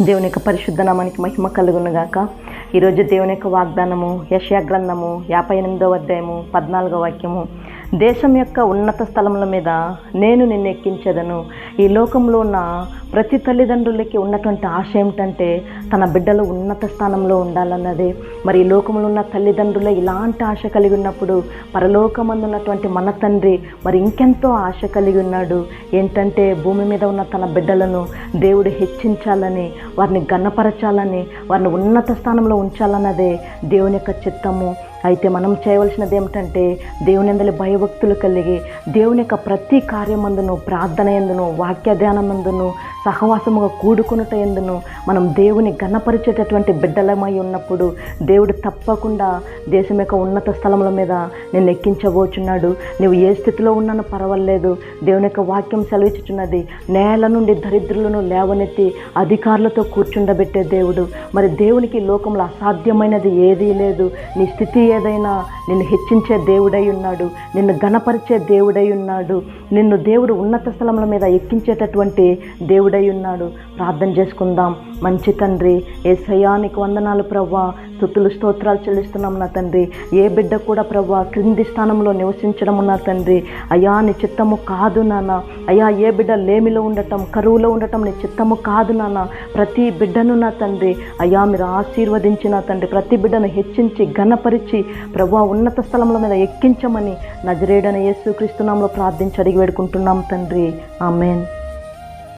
దేవుని యొక్క పరిశుద్ధ నామానికి మహిమ కలుగును గాక. ఈరోజు దేవుని యొక్క వాగ్దానము యెషయా గ్రంథము 58వ అధ్యాయము 14వ వాక్యము. దేశం యొక్క ఉన్నత స్థలముల మీద నేను నిన్ను ఎక్కించెదను. ఈ లోకంలో ఉన్న ప్రతి తల్లిదండ్రులకి ఉన్నటువంటి ఆశ ఏమిటంటే తన బిడ్డలు ఉన్నత స్థానంలో ఉండాలన్నదే. మరి ఈ లోకంలో ఉన్న తల్లిదండ్రులే ఇలాంటి ఆశ కలిగి ఉన్నప్పుడు పరలోకమందు ఉన్నటువంటి మన తండ్రి మరి ఇంకెంతో ఆశ కలిగి ఉన్నాడు. ఏంటంటే భూమి మీద ఉన్న తన బిడ్డలను దేవుడు హెచ్చించాలని, వారిని ఘనపరచాలని, వారిని ఉన్నత స్థానంలో ఉంచాలన్నదే దేవుని యొక్క చిత్తము. అయితే మనం చేయవలసినది ఏమిటంటే దేవుని యందలి భయభక్తులు కలిగి దేవుని యొక్క ప్రతి కార్యమందును, ప్రార్థన యందును, వాక్య ధ్యానమందును, సహవాసముగా కూడుకునుట యందును మనం దేవుని ఘనపరిచేటటువంటి బిడ్డలమై ఉన్నప్పుడు దేవుడు తప్పకుండా దేశం యొక్క ఉన్నత స్థలముల మీద నిన్ను ఎక్కించబోచున్నాడు. నువ్వు ఏ స్థితిలో ఉన్నానో పర్వాలేదు. దేవుని యొక్క వాక్యం సెలవిచ్చుచున్నది, నేల నుండి దరిద్రులను లేవనెత్తి అధికారులతో కూర్చుండబెట్టే దేవుడు. మరి దేవునికి లోకంలో అసాధ్యమైనది ఏదీ లేదు. నీ స్థితి ఏదైనా నిన్ను హెచ్చించే దేవుడై ఉన్నాడు, నిన్ను ఘనపరిచే దేవుడై ఉన్నాడు, నిన్ను దేవుడు ఉన్నత స్థలముల మీద ఎక్కించేటటువంటి దేవుడై ఉన్నాడు. ప్రార్థన చేసుకుందాం. మంచి తండ్రి, యేసయ్యా నీకు వందనాలు ప్రభువా, స్తుతులు స్తోత్రాలు చెల్లిస్తున్నాం నా తండ్రి. ఏ బిడ్డ కూడా ప్రభువా క్రింది స్థానంలో నివసించడం నా తండ్రి అయ్యా నీ చిత్తము కాదు నాన్న. అయ్యా ఏ బిడ్డ లేమిలో ఉండటం, కరువులో ఉండటం నీ చిత్తము కాదు నాన్న. ప్రతి బిడ్డను నా తండ్రి అయ్యా మీరు ఆశీర్వదించి నా తండ్రి ప్రతి బిడ్డను హెచ్చించి ఘనపరిచి ప్రభువా ఉన్నత స్థలముల మీద ఎక్కించమని నజరేయుడైన యేసుక్రీస్తు నామములో ప్రార్థించి అడిగి వేడుకుంటున్నాం తండ్రి. ఆమేన్.